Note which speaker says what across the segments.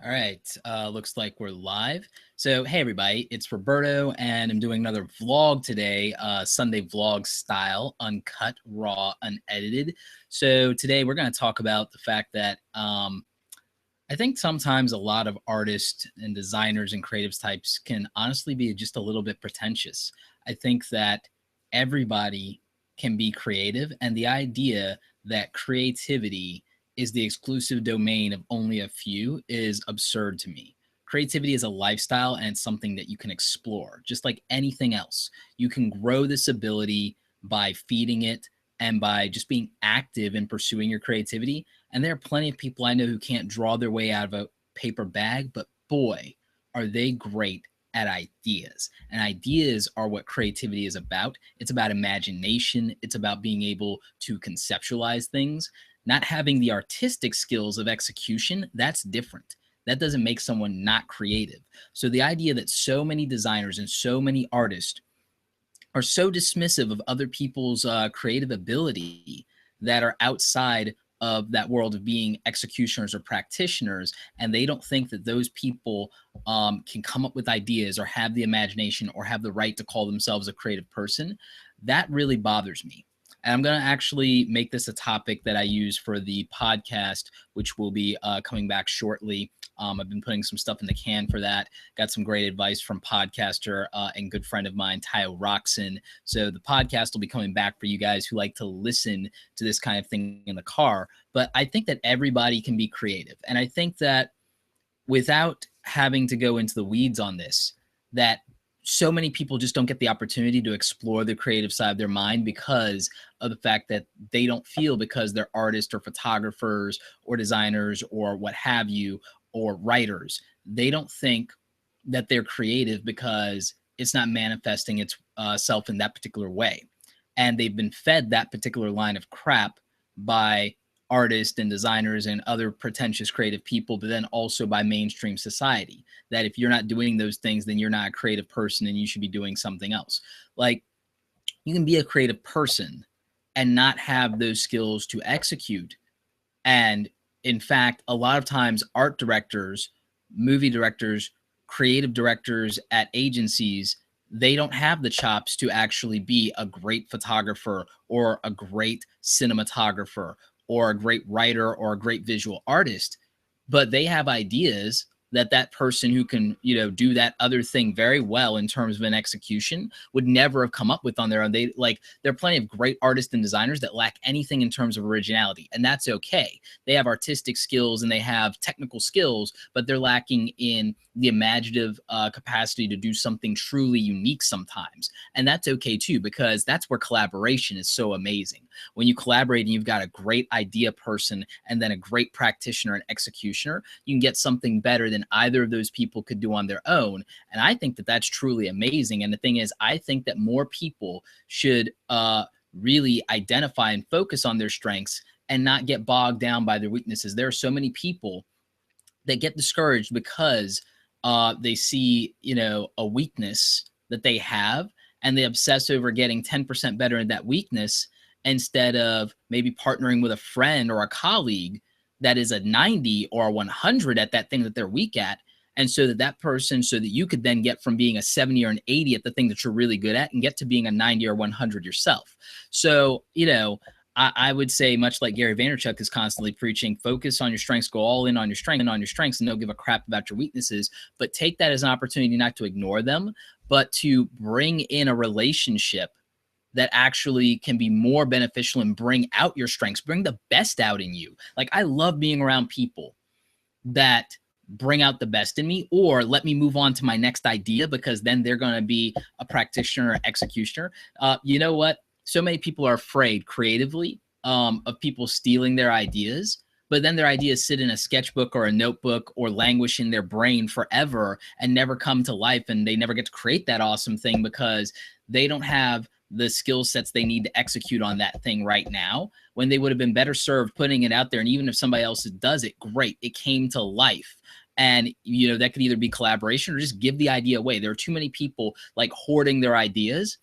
Speaker 1: All right, looks like we're live. So, hey everybody, it's Roberto, and I'm doing another vlog today, Sunday vlog style, uncut, raw, unedited. So today we're going to talk about the fact that I think sometimes a lot of artists and designers and creatives types can honestly be just a little bit pretentious. I think that everybody can be creative, and the idea that creativity is the exclusive domain of only a few is absurd to me. Creativity is a lifestyle and it's something that you can explore, just like anything else. You can grow this ability by feeding it and by just being active in pursuing your creativity. And there are plenty of people I know who can't draw their way out of a paper bag, but boy, are they great at ideas. And ideas are what creativity is about. It's about imagination, it's about being able to conceptualize things. Not having the artistic skills of execution, that's different. That doesn't make someone not creative. So the idea that so many designers and so many artists are so dismissive of other people's creative ability that are outside of that world of being executioners or practitioners, and they don't think that those people can come up with ideas or have the imagination or have the right to call themselves a creative person, that really bothers me. And I'm going to actually make this a topic that I use for the podcast, which will be coming back shortly. I've been putting some stuff in the can for that. Got some great advice from podcaster and good friend of mine, Tayo Roxon. So the podcast will be coming back for you guys who like to listen to this kind of thing in the car. But I think that everybody can be creative. And I think that without having to go into the weeds on this, that so many people just don't get the opportunity to explore the creative side of their mind because of the fact that they don't feel, because they're artists or photographers or designers or what have you, or writers, they don't think that they're creative because it's not manifesting itself in that particular way. And they've been fed that particular line of crap by artists and designers and other pretentious creative people, but then also by mainstream society, that if you're not doing those things, then you're not a creative person and you should be doing something else. Like, you can be a creative person and not have those skills to execute. And in fact, a lot of times art directors, movie directors, creative directors at agencies, they don't have the chops to actually be a great photographer or a great cinematographer or a great writer or a great visual artist, but they have ideas that that person who can, do that other thing very well in terms of an execution would never have come up with on their own. There are plenty of great artists and designers that lack anything in terms of originality, and that's okay. They have artistic skills and they have technical skills, but they're lacking in the imaginative capacity to do something truly unique sometimes. And that's okay too, because that's where collaboration is so amazing. When you collaborate and you've got a great idea person and then a great practitioner and executioner, you can get something better than either of those people could do on their own. And I think that that's truly amazing. And the thing is, I think that more people should really identify and focus on their strengths and not get bogged down by their weaknesses. There are so many people that get discouraged because they see, a weakness that they have, and they obsess over getting 10% better in that weakness instead of maybe partnering with a friend or a colleague that is a 90 or a 100 at that thing that they're weak at. And so that you could then get from being a 70 or an 80 at the thing that you're really good at and get to being a 90 or 100 yourself. So, I would say, much like Gary Vaynerchuk is constantly preaching, focus on your strengths, go all in on your strengths, and don't give a crap about your weaknesses, but take that as an opportunity not to ignore them, but to bring in a relationship that actually can be more beneficial and bring out your strengths, bring the best out in you. Like, I love being around people that bring out the best in me or let me move on to my next idea, because then they're going to be a practitioner or executioner. You know what? So many people are afraid creatively of people stealing their ideas, but then their ideas sit in a sketchbook or a notebook or languish in their brain forever and never come to life, and they never get to create that awesome thing because they don't have the skill sets they need to execute on that thing right now, when they would have been better served putting it out there. And even if somebody else does it, great, it came to life. And, that could either be collaboration or just give the idea away. There are too many people like hoarding their ideas,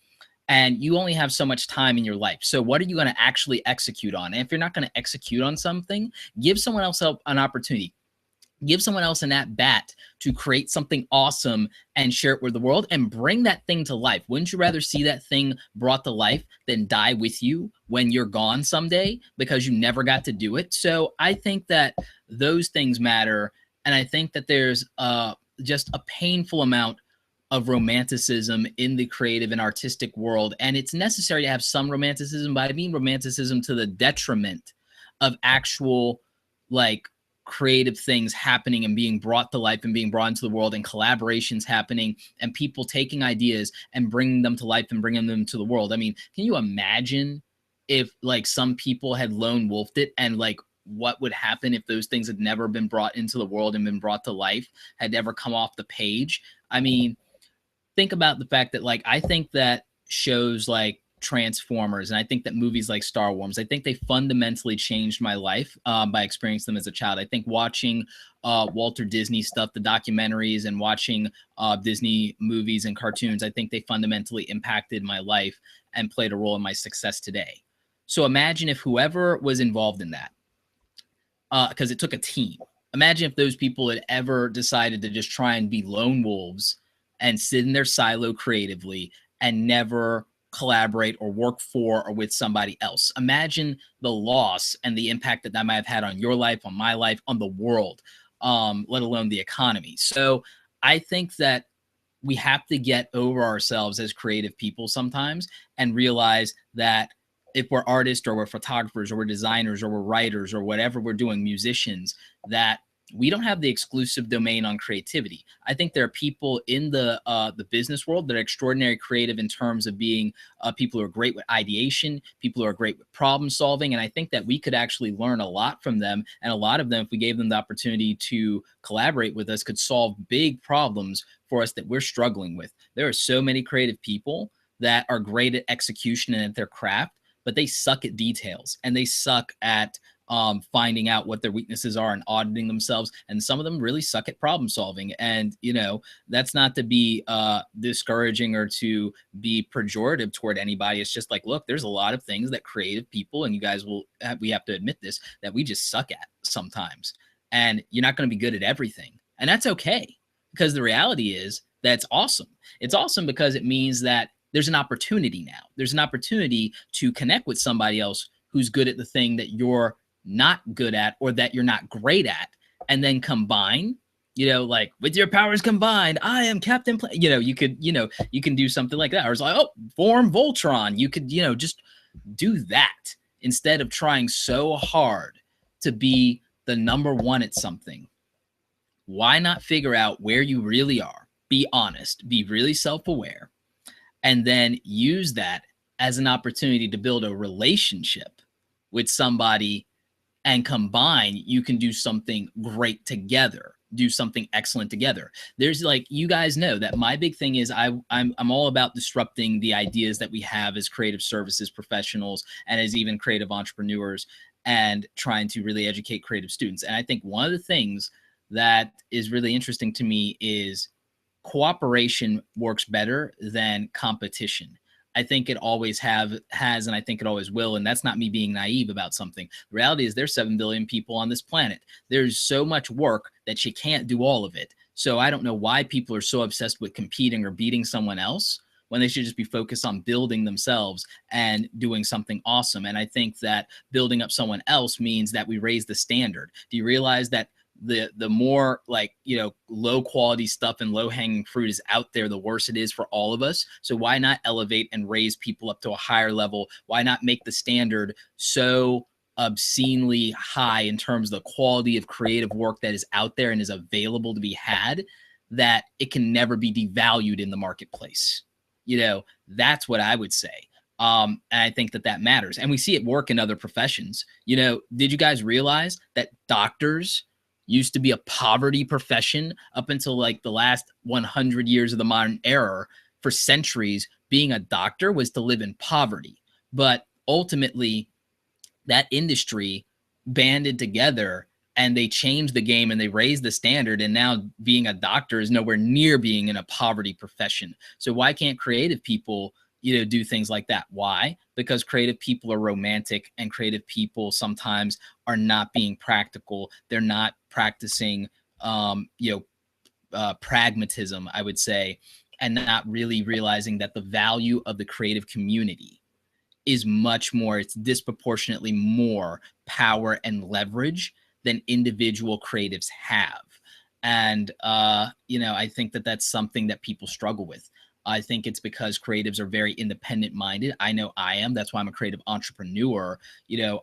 Speaker 1: and you only have so much time in your life. So what are you going to actually execute on? And if you're not going to execute on something, give someone else an opportunity. give someone else an at bat to create something awesome and share it with the world and bring that thing to life. Wouldn't you rather see that thing brought to life than die with you when you're gone someday because you never got to do it? So I think that those things matter. And I think that there's just a painful amount of romanticism in the creative and artistic world. And it's necessary to have some romanticism, but I mean romanticism to the detriment of actual, like, creative things happening and being brought to life and being brought into the world, and collaborations happening and people taking ideas and bringing them to life and bringing them to the world. I mean, can you imagine if like some people had lone wolfed it, and like what would happen if those things had never been brought into the world and been brought to life, had never come off the page? I mean, think about the fact that, like, I think that shows like Transformers, and I think that movies like Star Wars, I think they fundamentally changed my life by experiencing them as a child. I think watching Walter Disney stuff, the documentaries, and watching Disney movies and cartoons, I think they fundamentally impacted my life and played a role in my success today. So imagine if whoever was involved in that, because it took a team. Imagine if those people had ever decided to just try and be lone wolves and sit in their silo creatively and never collaborate or work for or with somebody else. Imagine the loss and the impact that that might have had on your life, on my life, on the world, let alone the economy. So I think that we have to get over ourselves as creative people sometimes and realize that if we're artists or we're photographers or we're designers or we're writers or whatever we're doing, musicians, that we don't have the exclusive domain on creativity. I think there are people in the business world that are extraordinarily creative in terms of being people who are great with ideation, people who are great with problem solving, and I think that we could actually learn a lot from them. And a lot of them, if we gave them the opportunity to collaborate with us, could solve big problems for us that we're struggling with. There are so many creative people that are great at execution and at their craft, but they suck at details and they suck at finding out what their weaknesses are and auditing themselves. And some of them really suck at problem solving. And, you know, that's not to be discouraging or to be pejorative toward anybody. It's just like, look, there's a lot of things that creative people, and you guys will, we have to admit this, that we just suck at sometimes. And you're not going to be good at everything. And that's okay, because the reality is that's awesome. It's awesome because it means that there's an opportunity now. There's an opportunity to connect with somebody else who's good at the thing that you're not good at or that you're not great at, and then combine, you know, like, with your powers combined, I am Captain you know, you could, you know, you can do something like that. Or it's like, oh, form Voltron. You could, you know, just do that instead of trying so hard to be the number one at something. Why not figure out where you really are? Be honest, be really self-aware, and then use that as an opportunity to build a relationship with somebody, and combine, you can do something great together, do something excellent together. There's, like, you guys know that my big thing is I'm all about disrupting the ideas that we have as creative services professionals and as even creative entrepreneurs, and trying to really educate creative students. And I think one of the things that is really interesting to me is cooperation works better than competition. I think it always has, and I think it always will. And that's not me being naive about something. The reality is there's 7 billion people on this planet. There's so much work that you can't do all of it. So I don't know why people are so obsessed with competing or beating someone else when they should just be focused on building themselves and doing something awesome. And I think that building up someone else means that we raise the standard. Do you realize that the more, like, you know, low quality stuff and low hanging fruit is out there, the worse it is for all of us? So why not elevate and raise people up to a higher level? Why not make the standard so obscenely high in terms of the quality of creative work that is out there and is available to be had, that it can never be devalued in the marketplace? You know, that's what I would say. And I think that that matters. And we see it work in other professions. You know, did you guys realize that doctors used to be a poverty profession up until like the last 100 years of the modern era? For centuries, being a doctor was to live in poverty. But ultimately, that industry banded together and they changed the game and they raised the standard. And now being a doctor is nowhere near being in a poverty profession. So why can't creative people, you know, do things like that? Why? Because creative people are romantic, and creative people sometimes are not being practical. They're not practicing pragmatism, I would say, and not really realizing that the value of the creative community is much more, it's disproportionately more power and leverage than individual creatives have. And, I think that that's something that people struggle with. I think it's because creatives are very independent minded. I know I am. That's why I'm a creative entrepreneur.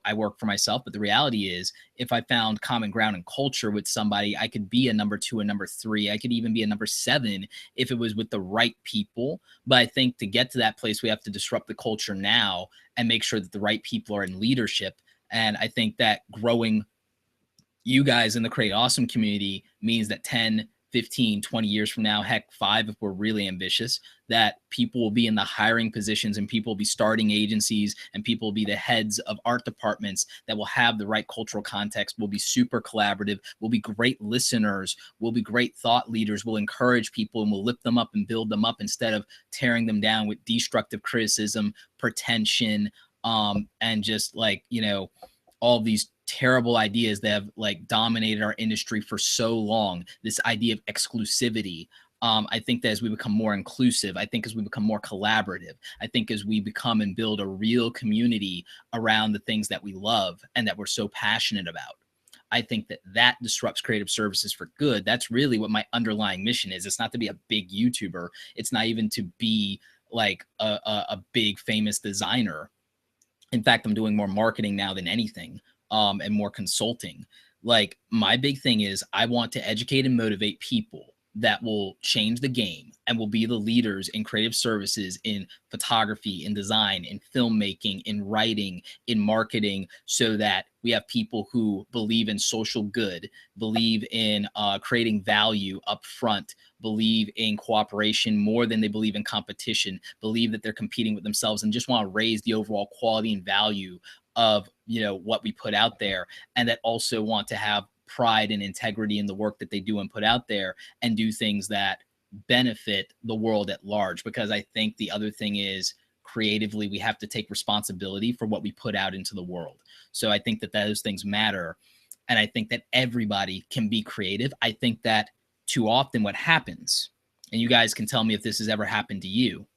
Speaker 1: I work for myself. But the reality is, if I found common ground and culture with somebody, I could be a number two, a number three. I could even be a number seven if it was with the right people. But I think to get to that place, we have to disrupt the culture now and make sure that the right people are in leadership. And I think that growing you guys in the Create Awesome community means that 10, 15, 20 years from now, heck, 5 if we're really ambitious, that people will be in the hiring positions and people will be starting agencies and people will be the heads of art departments that will have the right cultural context, will be super collaborative, will be great listeners, will be great thought leaders, will encourage people and will lift them up and build them up instead of tearing them down with destructive criticism, pretension, and just all these terrible ideas that have dominated our industry for so long. This idea of exclusivity. I think that as we become more inclusive, I think as we become more collaborative, I think as we become and build a real community around the things that we love and that we're so passionate about, I think that that disrupts creative services for good. That's really what my underlying mission is. It's not to be a big YouTuber. It's not even to be like a big famous designer. In fact, I'm doing more marketing now than anything, and more consulting. Like my big thing is I want to educate and motivate people that will change the game and will be the leaders in creative services, in photography, in design, in filmmaking, in writing, in marketing, so that we have people who believe in social good, believe in creating value up front, believe in cooperation more than they believe in competition, believe that they're competing with themselves, and just want to raise the overall quality and value of what we put out there, and that also want to have pride and integrity in the work that they do and put out there and do things that benefit the world at large. Because I think the other thing is, creatively, we have to take responsibility for what we put out into the world. So I think that those things matter. And I think that everybody can be creative. I think that too often what happens, and you guys can tell me if this has ever happened to you,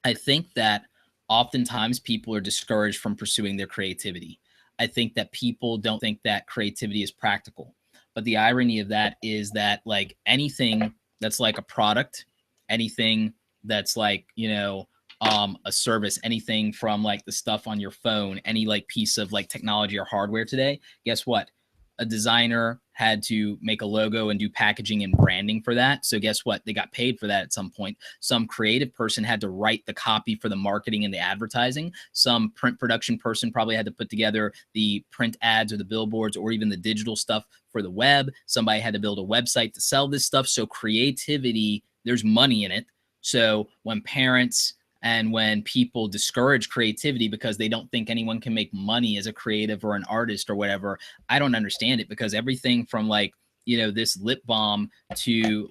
Speaker 1: I think that oftentimes people are discouraged from pursuing their creativity. I think that people don't think that creativity is practical. But the irony of that is that anything that's like a product, anything that's a service, anything from the stuff on your phone, any piece of technology or hardware today, guess what? A designer had to make a logo and do packaging and branding for that. So guess what? They got paid for that at some point. Some creative person had to write the copy for the marketing and the advertising. Some print production person probably had to put together the print ads or the billboards or even the digital stuff for the web. Somebody had to build a website to sell this stuff. So creativity, there's money in it. So when parents and when people discourage creativity because they don't think anyone can make money as a creative or an artist or whatever, I don't understand it, because everything from this lip balm to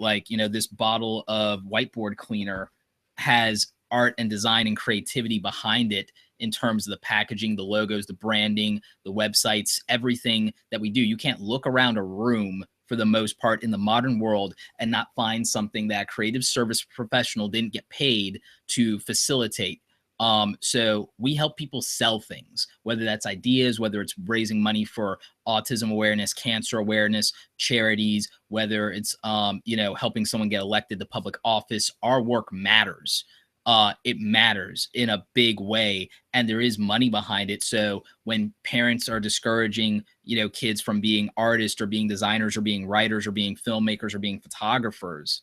Speaker 1: this bottle of whiteboard cleaner has art and design and creativity behind it in terms of the packaging, the logos, the branding, the websites, everything that we do. You can't look around a room for the most part in the modern world and not find something that a creative service professional didn't get paid to facilitate. So we help people sell things, whether that's ideas, whether it's raising money for autism awareness, cancer awareness, charities, whether it's, helping someone get elected to public office. Our work matters. It matters in a big way, and there is money behind it. So when parents are discouraging, kids from being artists or being designers or being writers or being filmmakers or being photographers,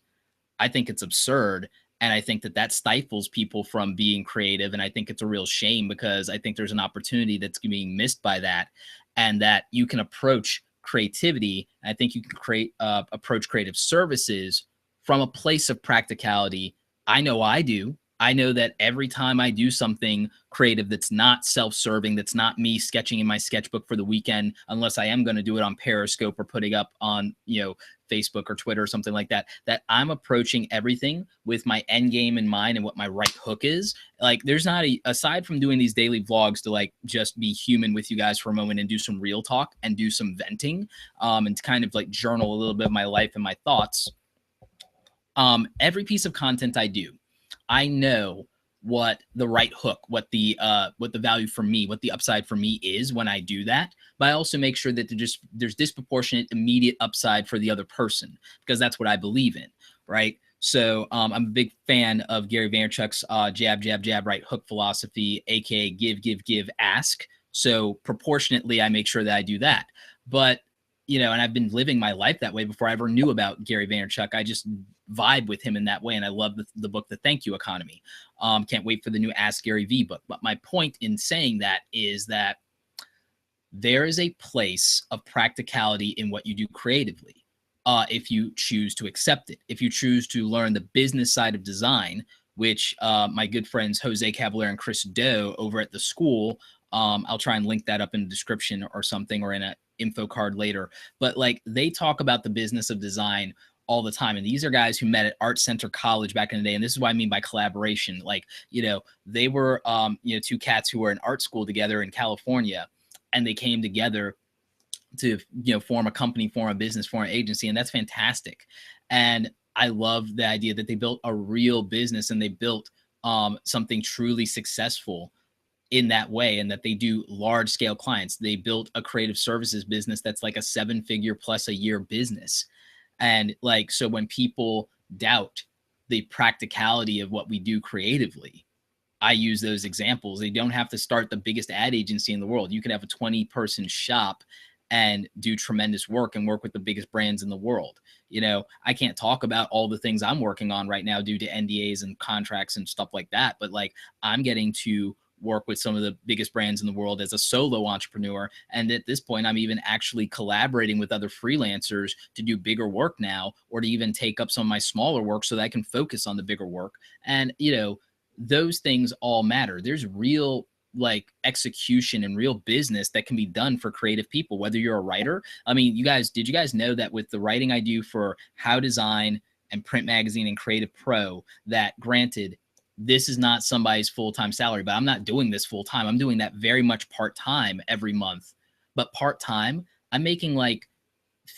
Speaker 1: I think it's absurd. And I think that that stifles people from being creative. And I think it's a real shame, because I think there's an opportunity that's being missed by that, and that you can approach creativity. I think you can approach creative services from a place of practicality. I know I do. I know that every time I do something creative that's not self-serving, that's not me sketching in my sketchbook for the weekend, unless I am going to do it on Periscope or putting up on, Facebook or Twitter or something like that, that I'm approaching everything with my end game in mind and what my right hook is. Like there's not aside from doing these daily vlogs to like just be human with you guys for a moment and do some real talk and do some venting, and to kind of like journal a little bit of my life and my thoughts. Every piece of content I do, I know what the right hook, what the value for me, what the upside for me is when I do that. But I also make sure that there's disproportionate immediate upside for the other person, because that's what I believe in, right? So I'm a big fan of Gary Vaynerchuk's jab, jab, jab, right hook philosophy, aka give, give, give, ask. So proportionately, I make sure that I do that. But and I've been living my life that way before I ever knew about Gary Vaynerchuk. I just vibe with him in that way. And I love the book, The Thank You Economy. Can't wait for the new Ask Gary V book. But my point in saying that is that there is a place of practicality in what you do creatively. If you choose to accept it, if you choose to learn the business side of design, which my good friends Jose Cavalier and Chris Doe over at the school, I'll try and link that up in the description or something, or in an info card later. But like they talk about the business of design all the time. And these are guys who met at Art Center College back in the day. And this is what I mean by collaboration. Like, they were, two cats who were in art school together in California, and they came together to, form a company, form a business, form an agency. And that's fantastic. And I love the idea that they built a real business, and they built something truly successful in that way, and that they do large scale clients. They built a creative services business that's like a 7-figure plus a year business. And like, so when people doubt the practicality of what we do creatively, I use those examples. They don't have to start the biggest ad agency in the world. You can have a 20-person shop and do tremendous work and work with the biggest brands in the world. I can't talk about all the things I'm working on right now due to NDAs and contracts and stuff like that. But like, I'm getting to work with some of the biggest brands in the world as a solo entrepreneur. And at this point, I'm even actually collaborating with other freelancers to do bigger work now, or to even take up some of my smaller work so that I can focus on the bigger work. And, those things all matter. There's real like execution and real business that can be done for creative people, whether you're a writer. I mean, did you guys know that with the writing I do for How Design and Print Magazine and Creative Pro, that granted, this is not somebody's full-time salary, but I'm not doing this full-time. I'm doing that very much part-time every month. But part-time, I'm making like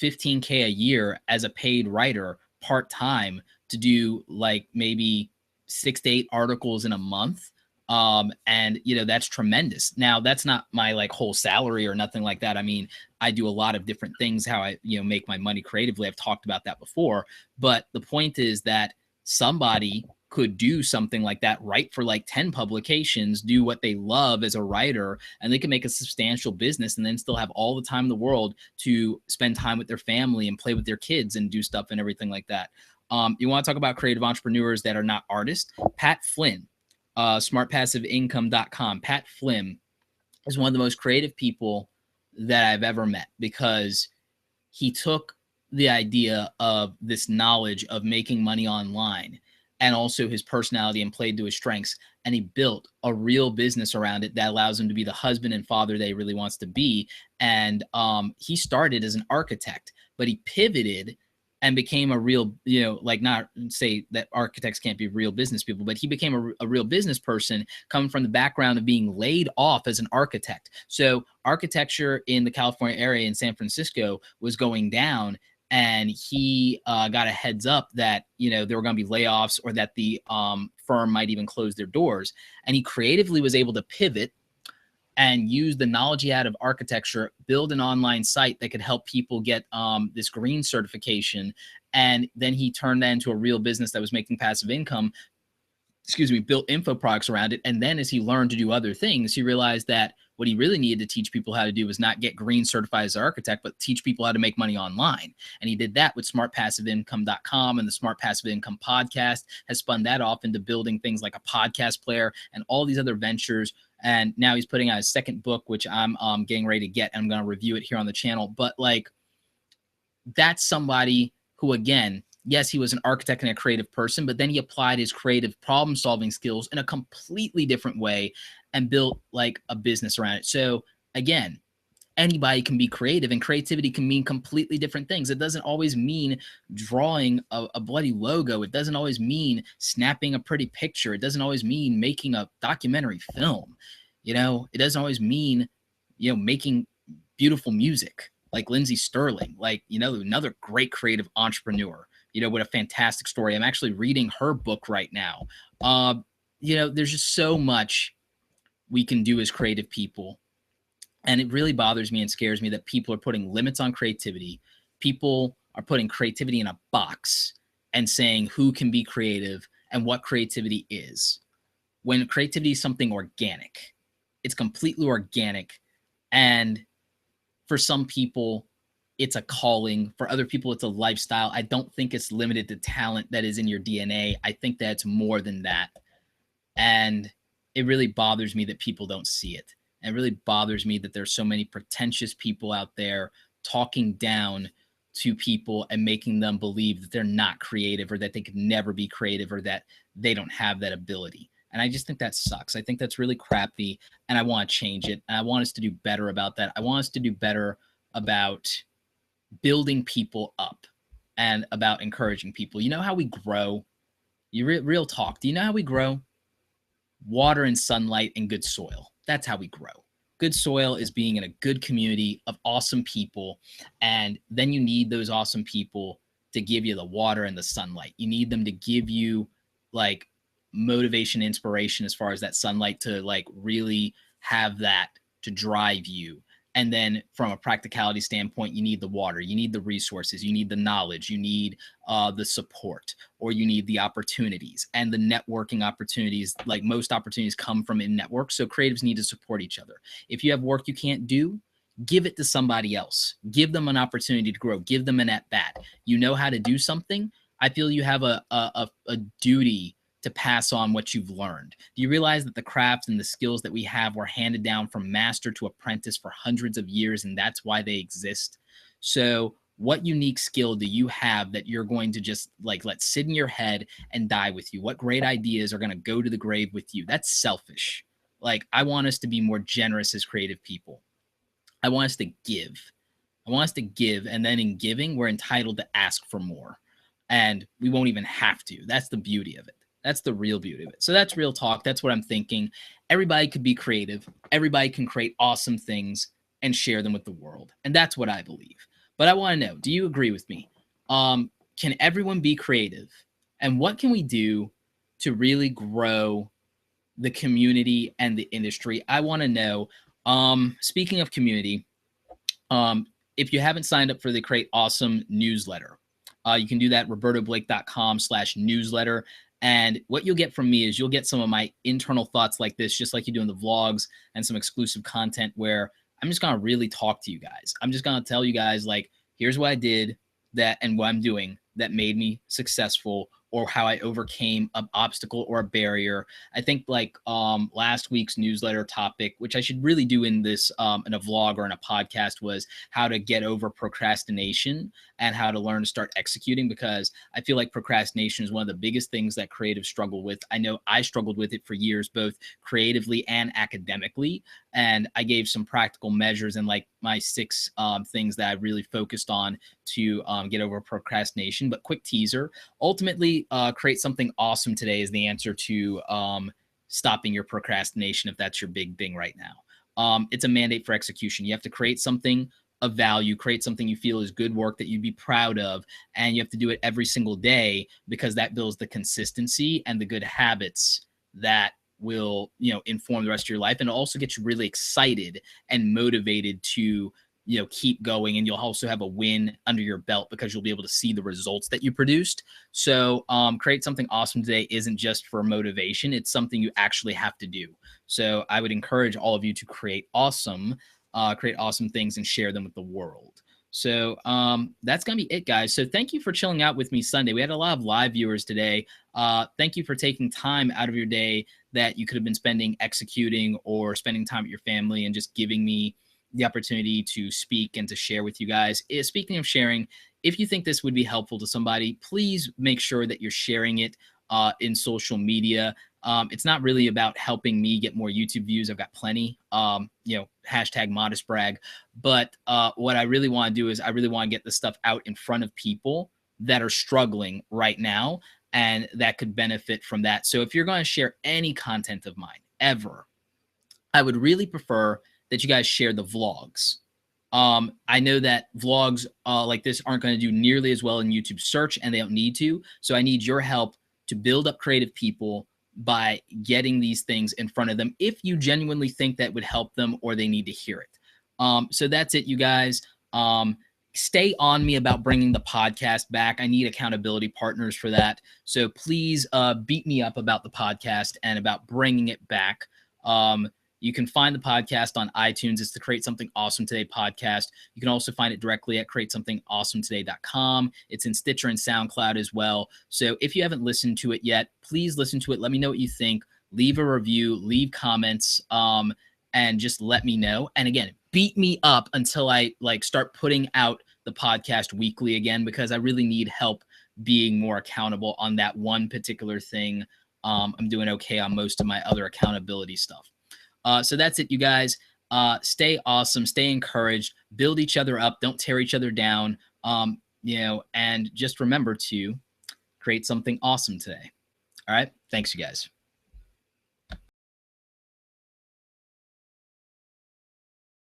Speaker 1: $15K a year as a paid writer part-time to do like maybe 6 to 8 articles in a month. And that's tremendous. Now that's not my like whole salary or nothing like that. I mean, I do a lot of different things, how I, make my money creatively. I've talked about that before, but the point is that somebody could do something like that, write for like 10 publications, do what they love as a writer, and they can make a substantial business, and then still have all the time in the world to spend time with their family and play with their kids and do stuff and everything like that. You want to talk about creative entrepreneurs that are not artists? Pat Flynn, smartpassiveincome.com. Pat Flynn is one of the most creative people that I've ever met, because he took the idea of this knowledge of making money online and also his personality and played to his strengths, and he built a real business around it that allows him to be the husband and father that he really wants to be. And he started as an architect, but he pivoted and became a real, like, not say that architects can't be real business people, but he became a real business person coming from the background of being laid off as an architect. So architecture in the California area in San Francisco was going down, and he got a heads up that, there were going to be layoffs, or that the firm might even close their doors. And he creatively was able to pivot and use the knowledge he had of architecture, build an online site that could help people get this green certification. And then he turned that into a real business that was making passive income, built info products around it. And then as he learned to do other things, he realized that what he really needed to teach people how to do was not get green certified as an architect, but teach people how to make money online. And he did that with smartpassiveincome.com, and the Smart Passive Income podcast has spun that off into building things like a podcast player and all these other ventures. And now he's putting out his second book, which I'm getting ready to get, and I'm going to review it here on the channel. But like, that's somebody who, again, yes, he was an architect and a creative person, but then he applied his creative problem solving skills in a completely different way and built like a business around it. So again, anybody can be creative, and creativity can mean completely different things. It doesn't always mean drawing a bloody logo. It doesn't always mean snapping a pretty picture. It doesn't always mean making a documentary film. It doesn't always mean, making beautiful music like Lindsey Sterling, like, another great creative entrepreneur, with a fantastic story. I'm actually reading her book right now. There's just so much we can do as creative people. And it really bothers me and scares me that people are putting limits on creativity. People are putting creativity in a box and saying who can be creative and what creativity is. When creativity is something organic, it's completely organic. And for some people, it's a calling. For other people, it's a lifestyle. I don't think it's limited to talent that is in your DNA. I think that it's more than that. And it really bothers me that people don't see it. And it really bothers me that there's so many pretentious people out there talking down to people and making them believe that they're not creative, or that they could never be creative, or that they don't have that ability. And I just think that sucks. I think that's really crappy, and I want to change it. And I want us to do better about that. I want us to do better about building people up and about encouraging people. You know how we grow? Real talk. Do you know how we grow? Water and sunlight and good soil. That's how we grow. Good soil is being in a good community of awesome people. And then you need those awesome people to give you the water and the sunlight. You need them to give you like motivation, inspiration, as far as that sunlight, to like really have that to drive you. And then from a practicality standpoint, you need the water, you need the resources, you need the knowledge, you need the support, or you need the opportunities and the networking opportunities. Like most opportunities come from in networks. So creatives need to support each other. If you have work you can't do, give it to somebody else. Give them an opportunity to grow. Give them an at bat. You know how to do something. I feel you have a duty to pass on what you've learned. Do you realize that the crafts and the skills that we have were handed down from master to apprentice for hundreds of years, and that's why they exist? So what unique skill do you have that you're going to just like let sit in your head and die with you? What great ideas are going to go to the grave with you? That's selfish. Like, I want us to be more generous as creative people. I want us to give. I want us to give, and then in giving, we're entitled to ask for more. And we won't even have to. That's the beauty of it. That's the real beauty of it. So that's real talk. That's what I'm thinking. Everybody could be creative. Everybody can create awesome things and share them with the world. And that's what I believe. But I want to know, do you agree with me? Can everyone be creative? And what can we do to really grow the community and the industry? I want to know. Speaking of community, if you haven't signed up for the Create Awesome newsletter, you can do that, robertoblake.com/newsletter. And what you'll get from me is you'll get some of my internal thoughts like this, just like you do in the vlogs, and some exclusive content where I'm just going to really talk to you guys. I'm just going to tell you guys, like, here's what I did that and what I'm doing that made me successful, or how I overcame an obstacle or a barrier. I think like last week's newsletter topic, which I should really do in this in a vlog or in a podcast, was how to get over procrastination and how to learn to start executing, because I feel like procrastination is one of the biggest things that creatives struggle with. I know I struggled with it for years, both creatively and academically. And I gave some practical measures and like my 6 things that I really focused on to get over procrastination. But quick teaser, ultimately create something awesome today is the answer to stopping your procrastination, if that's your big thing right now. It's a mandate for execution. You have to create something of value, create something you feel is good work that you'd be proud of, and you have to do it every single day, because that builds the consistency and the good habits that will, inform the rest of your life, and also get you really excited and motivated to, keep going. And you'll also have a win under your belt because you'll be able to see the results that you produced. So create something awesome today isn't just for motivation. It's something you actually have to do. So I would encourage all of you to create awesome things and share them with the world. So that's going to be it, guys. So thank you for chilling out with me Sunday. We had a lot of live viewers today. Thank you for taking time out of your day that you could have been spending executing or spending time with your family and just giving me, the opportunity to speak and to share with you guys. Speaking of sharing, if you think this would be helpful to somebody, please make sure that you're sharing it in social media. It's not really about helping me get more YouTube views. I've got plenty, hashtag modest brag. But what I really want to do is I really want to get this stuff out in front of people that are struggling right now and that could benefit from that. So if you're going to share any content of mine ever, I would really prefer that you guys share the vlogs. I know that vlogs like this aren't going to do nearly as well in YouTube search, and they don't need to. So I need your help to build up creative people by getting these things in front of them if you genuinely think that would help them or they need to hear it. So that's it, you guys. Stay on me about bringing the podcast back. I need accountability partners for that. So please beat me up about the podcast and about bringing it back. You can find the podcast on iTunes. It's the Create Something Awesome Today podcast. You can also find it directly at createsomethingawesometoday.com. It's in Stitcher and SoundCloud as well. So if you haven't listened to it yet, please listen to it. Let me know what you think. Leave a review, leave comments, and just let me know. And again, beat me up until I start putting out the podcast weekly again, because I really need help being more accountable on that one particular thing. I'm doing okay on most of my other accountability stuff. So that's it, you guys. Stay awesome, stay encouraged, build each other up, don't tear each other down, and just remember to create something awesome today. All right. Thanks, you guys.